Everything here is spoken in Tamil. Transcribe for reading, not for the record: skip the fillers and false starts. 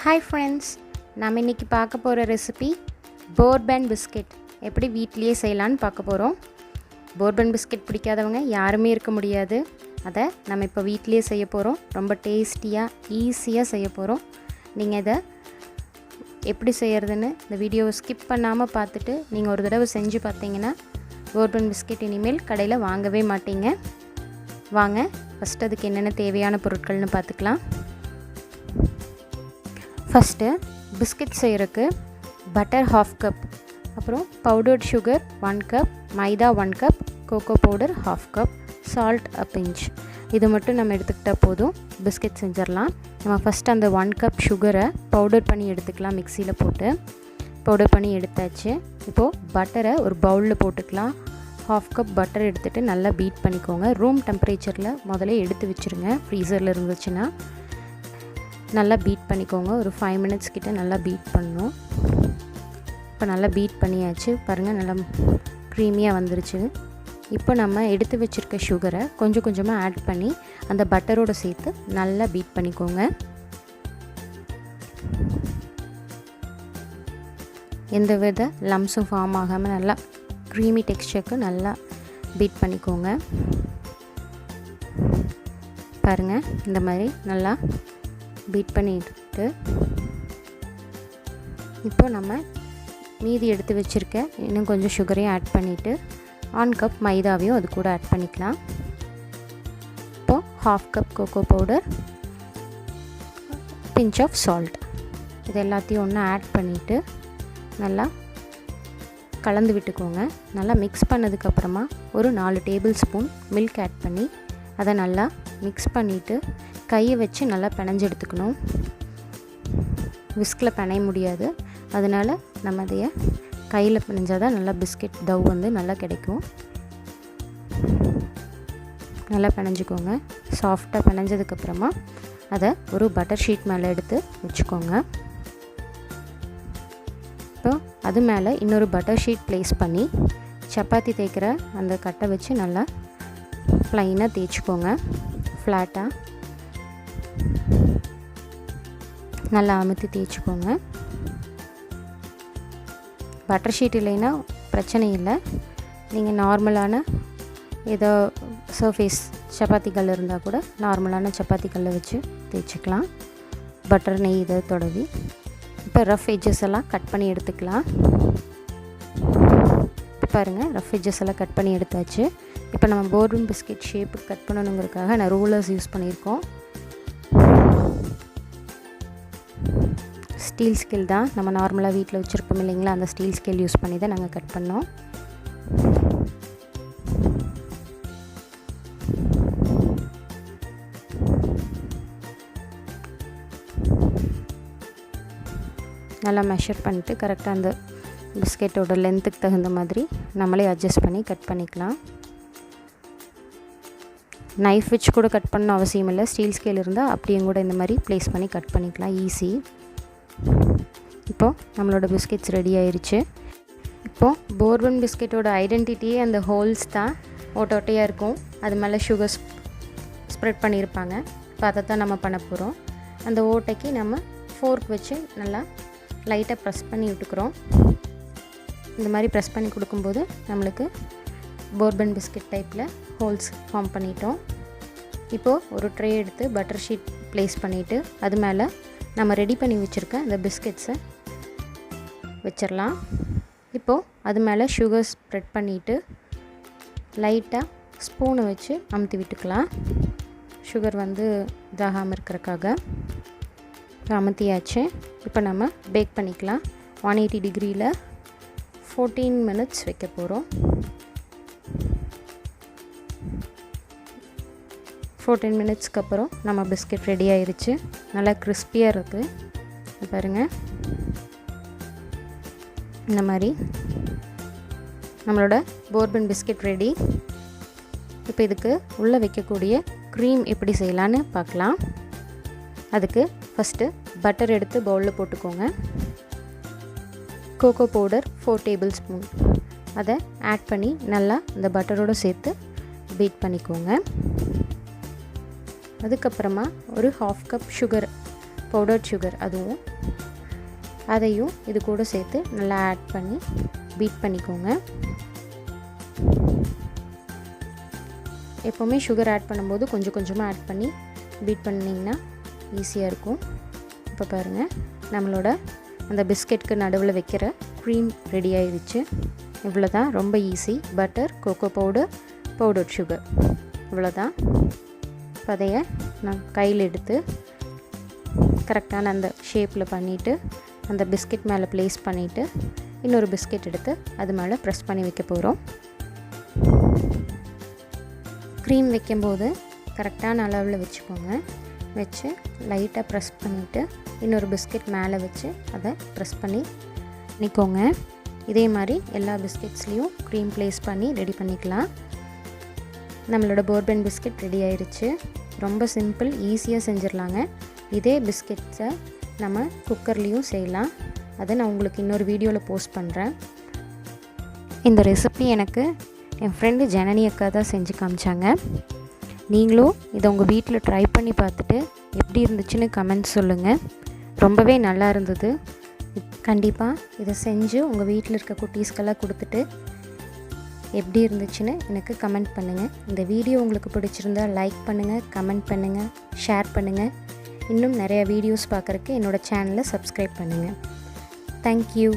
ஹாய் ஃப்ரெண்ட்ஸ், நம்ம இன்றைக்கி பார்க்க போகிற ரெசிபி போர்பன் பிஸ்கெட் எப்படி வீட்லேயே செய்யலான்னு பார்க்க போகிறோம். போர்பன் பிஸ்கெட் பிடிக்காதவங்க யாருமே இருக்க முடியாது. அதை நம்ம இப்போ வீட்லேயே செய்ய போகிறோம். ரொம்ப டேஸ்டியாக ஈஸியாக செய்ய போகிறோம். நீங்கள் இதை எப்படி செய்கிறதுன்னு இந்த வீடியோவை ஸ்கிப் பண்ணாமல் பார்த்துட்டு நீங்கள் ஒரு தடவை செஞ்சு பார்த்தீங்கன்னா போர்பன் பிஸ்கெட் இனிமேல் கடையில் வாங்கவே மாட்டீங்க. வாங்க ஃபஸ்ட்டு அதுக்கு என்னென்ன தேவையான பொருட்கள்னு பார்த்துக்கலாம். ஃபஸ்ட்டு பிஸ்கெட் செய்கிறதுக்கு பட்டர் 1/2 கப், அப்புறம் powdered sugar 1 cup, maida 1 cup, cocoa powder 1/2 cup, salt a pinch. இது மட்டும் நம்ம எடுத்துக்கிட்டால் போதும், பிஸ்கெட் செஞ்சிடலாம். நம்ம ஃபஸ்ட்டு அந்த 1 கப் சுகரை பவுடர் பண்ணி எடுத்துக்கலாம். மிக்சியில் போட்டு பவுடர் பண்ணி எடுத்தாச்சு. இப்போது பட்டரை ஒரு பவுலில் போட்டுக்கலாம். 1/2 கப் பட்டர் எடுத்துகிட்டு நல்லா பீட் பண்ணிக்கோங்க. ரூம் டெம்பரேச்சரில் முதல்ல எடுத்து வச்சுருங்க. ஃப்ரீசரில் இருந்துச்சுன்னா நல்லா பீட் பண்ணிக்கோங்க. ஒரு 5 மினிட்ஸ் கிட்ட நல்லா பீட் பண்ணணும். இப்போ நல்லா பீட் பண்ணியாச்சு. பாருங்கள், நல்லா க்ரீமியாக வந்துருச்சு. இப்போ நம்ம எடுத்து வச்சுருக்க சுகரை கொஞ்சம் கொஞ்சமாக ஆட் பண்ணி அந்த பட்டரோடு சேர்த்து நல்லா பீட் பண்ணிக்கோங்க. எந்த வித லம்ஸும் ஃபார்ம் ஆகாமல் நல்லா க்ரீமி டெக்ஸ்சருக்கு நல்லா பீட் பண்ணிக்கோங்க. பாருங்கள், இந்த மாதிரி நல்லா பீட் பண்ணிட்டு இப்போ நம்ம மீதி எடுத்து வச்சுருக்க இன்னும் கொஞ்சம் சுகரையும் ஆட் பண்ணிவிட்டு 1 கப் மைதாவையும் அது கூட ஆட் பண்ணிக்கலாம். இப்போது 1/2 cup cocoa powder, pinch of salt, இது எல்லாத்தையும் ஒன்றா ஆட் பண்ணிவிட்டு நல்லா கலந்து விட்டுக்கோங்க. நல்லா மிக்ஸ் பண்ணதுக்கப்புறமா ஒரு 4 டேபிள் ஸ்பூன் மில்க் ஆட் பண்ணி அதை நல்லா மிக்ஸ் பண்ணிவிட்டு கையை வச்சு நல்லா பிணைஞ்சு எடுத்துக்கணும். விஸ்கில் பிணைய முடியாது, அதனால் நம்ம அதைய கையில் பிணைஞ்சால் தான் நல்லா பிஸ்கெட் டவ் வந்து நல்லா கிடைக்கும். நல்லா பிணைஞ்சிக்கோங்க. சாஃப்டாக பிணைஞ்சதுக்கப்புறமா அதை ஒரு பட்டர் ஷீட் மேலே எடுத்து வச்சுக்கோங்க. இப்போ அது மேலே இன்னொரு பட்டர் ஷீட் ப்ளேஸ் பண்ணி சப்பாத்தி தேய்க்கிற அந்த கட்டை வச்சு நல்லா ப்ளைனாக தேய்ச்சிக்கோங்க. ஃப்ளாட்டாக நல்லா அமுத்தி தேய்ச்சிக்கோங்க. பட்டர் ஷீட் இல்லைன்னா பிரச்சனை இல்லை. நீங்கள் நார்மலான ஏதோ சர்ஃபேஸ் சப்பாத்தி கல் இருந்தால் கூட நார்மலான சப்பாத்தி கல்லை வச்சு தேய்ச்சிக்கலாம். பட்டர் நெய் இதை தொடவி இப்போ ரஃப் எட்ஜஸ் எல்லாம் கட் பண்ணி எடுத்துக்கலாம். பாருங்கள், ரஃப் எட்ஜஸ் எல்லாம் கட் பண்ணி எடுத்தாச்சு. இப்போ நம்ம போர்பன் பிஸ்கெட் ஷேப்புக்கு கட் பண்ணணுங்கிறதுக்காக நான் ரூலர்ஸ் யூஸ் பண்ணியிருக்கோம். ஸ்டீல் ஸ்கேல் தான், நம்ம நார்மலாக வீட்டில் வச்சுருப்போம் இல்லைங்களா, அந்த ஸ்டீல் ஸ்கேல் யூஸ் பண்ணி தான் நாங்கள் கட் பண்ணோம். நல்லா மெஷர் பண்ணிட்டு கரெக்டாக அந்த பிஸ்கெட்டோட லென்த்துக்கு தகுந்த மாதிரி நம்மளே அட்ஜஸ்ட் பண்ணி கட் பண்ணிக்கலாம். நைஃப் வச்சு கூட கட் பண்ணணும் அவசியம் இல்லை. ஸ்டீல் ஸ்கேல் இருந்தால் அப்படியும் கூட இந்த மாதிரி ப்ளேஸ் பண்ணி கட் பண்ணிக்கலாம், ஈஸி. இப்போது நம்மளோட பிஸ்கெட்ஸ் ரெடி ஆயிடுச்சு. இப்போது போர்பன் பிஸ்கெட்டோட ஐடென்டிட்டியே அந்த ஹோல்ஸ் தான், ஓட்டை ஓட்டையாக இருக்கும். அது மேலே சுகர் ஸ்ப்ரெட் பண்ணியிருப்பாங்க. இப்போ அதை தான் நம்ம பண்ண போகிறோம். அந்த ஓட்டைக்கு நம்ம ஃபோர்க் வச்சு நல்லா லைட்டாக ப்ரெஸ் பண்ணி விட்டுக்கிறோம். இந்த மாதிரி ப்ரெஸ் பண்ணி கொடுக்கும்போது நம்மளுக்கு போர்பன் பிஸ்கெட் டைப்பில் ஹோல்ஸ் ஃபார்ம் பண்ணிட்டோம். இப்போது ஒரு ட்ரே எடுத்து பட்டர் ஷீட் ப்ளேஸ் பண்ணிவிட்டு அது மேலே நம்ம ரெடி பண்ணி வச்சுருக்க அந்த பிஸ்கெட்ஸை வச்சிடலாம். இப்போது அது மேலே சுகர் ஸ்ப்ரெட் பண்ணிவிட்டு லைட்டாக ஸ்பூனை வச்சு அமுத்தி விட்டுக்கலாம். சுகர் வந்து இதாகாமல் இருக்கிறக்காக அமுத்தியாச்சு. இப்போ நம்ம பேக் பண்ணிக்கலாம். 180 டிகிரியில் 14 மினிட்ஸ் வைக்க போகிறோம். 14 மினிட்ஸ்க்கு அப்புறம் நம்ம பிஸ்கெட் ரெடி ஆயிடுச்சு. நல்லா கிறிஸ்பியாக இருக்குது. பாருங்கள், இந்த மாதிரி நம்மளோட போர்பன் பிஸ்கெட் ரெடி. இப்போ இதுக்கு உள்ளே வைக்கக்கூடிய க்ரீம் எப்படி செய்யலான்னு பார்க்கலாம். அதுக்கு ஃபஸ்ட்டு பட்டர் எடுத்து பவுலில் போட்டுக்கோங்க. கோகோ பவுடர் 4 டேபிள் ஸ்பூன் அதை ஆட் பண்ணி நல்லா இந்த பட்டரோடு சேர்த்து பீட் பண்ணிக்கோங்க. அதுக்கப்புறமா ஒரு 1/2 கப் சுகர் பவுடர்ட் சுகர் அதுவும், அதையும் இது கூட சேர்த்து நல்லா ஆட் பண்ணி பீட் பண்ணிக்கோங்க. எப்போவுமே சுகர் ஆட் பண்ணும்போது கொஞ்சம் கொஞ்சமாக ஆட் பண்ணி பீட் பண்ணிங்கன்னா ஈஸியாக இருக்கும். இப்போ பாருங்கள், நம்மளோட அந்த பிஸ்கெட்டுக்கு நடுவில் வைக்கிற க்ரீம் ரெடி ஆயிடுச்சு. இவ்வளோ தான், ரொம்ப easy. Butter, cocoa powder, powdered sugar, இவ்வளோ தான். அதையை நான் கையில் எடுத்து கரெக்டான அந்த ஷேப்பில் பண்ணிவிட்டு அந்த பிஸ்கெட் மேலே ப்ளேஸ் பண்ணிவிட்டு இன்னொரு பிஸ்கெட் எடுத்து அது மேலே ப்ரெஸ் பண்ணி வைக்க போகிறோம். க்ரீம் வைக்கும்போது கரெக்டான அளவில் வச்சுக்கோங்க. வச்சு லைட்டாக ப்ரெஸ் பண்ணிவிட்டு இன்னொரு பிஸ்கெட் மேலே வச்சு அதை ப்ரெஸ் பண்ணி நிற்கோங்க. இதே மாதிரி எல்லா பிஸ்கெட்ஸ்லேயும் க்ரீம் ப்ளேஸ் பண்ணி ரெடி பண்ணிக்கலாம். நம்மளோட போர்பன் பிஸ்கெட் ரெடி ஆயிடுச்சு. ரொம்ப சிம்பிள், ஈஸியாக செஞ்சிடலாங்க. இதே பிஸ்கெட்ஸை நம்ம குக்கர்லேயும் செய்யலாம். அதை நான் உங்களுக்கு இன்னொரு வீடியோவில் போஸ்ட் பண்ணுறேன். இந்த ரெசிபி எனக்கு என் ஃப்ரெண்டு ஜனனி அக்கா தான் செஞ்சு காமிச்சாங்க. நீங்களும் இதை உங்கள் வீட்டில் ட்ரை பண்ணி பார்த்துட்டு எப்படி இருந்துச்சுன்னு கமெண்ட் சொல்லுங்கள். ரொம்பவே நல்லா இருந்தது. கண்டிப்பாக இதை செஞ்சு உங்கள் வீட்டில் இருக்க குட்டீஸ்க்கெல்லாம் கொடுத்துட்டு எப்படி இருந்துச்சுன்னு எனக்கு கமெண்ட் பண்ணுங்கள். இந்த வீடியோ உங்களுக்கு பிடிச்சிருந்தால் லைக் பண்ணுங்கள், கமெண்ட் பண்ணுங்கள், ஷேர் பண்ணுங்கள். இன்னும் நிறையா வீடியோஸ் பார்க்குறக்கு என்னோடய சேனலை சப்ஸ்கிரைப் பண்ணுங்கள். தேங்க்யூ.